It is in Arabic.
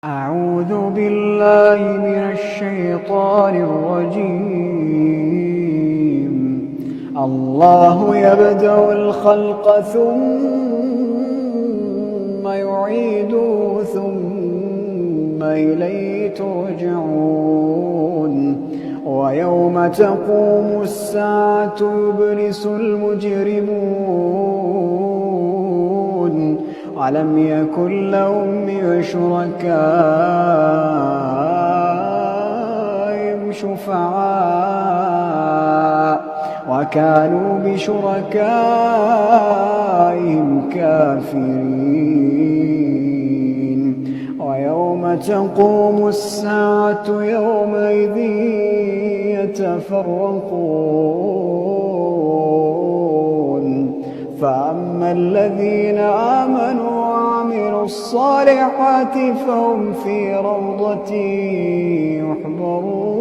أعوذ بالله من الشيطان الرجيم. الله يبدأ الخلق ثم يعيده ثم إليه ترجعون. ويوم تقوم الساعة يبلس المجرمون ولم يكن لهم من شركائهم شفعاء وكانوا بشركائهم كافرين. ويوم تقوم الساعة يومئذ يتفرقون. فأما الذين آمنوا وعملوا الصالحات فهم في روضة يحبرون.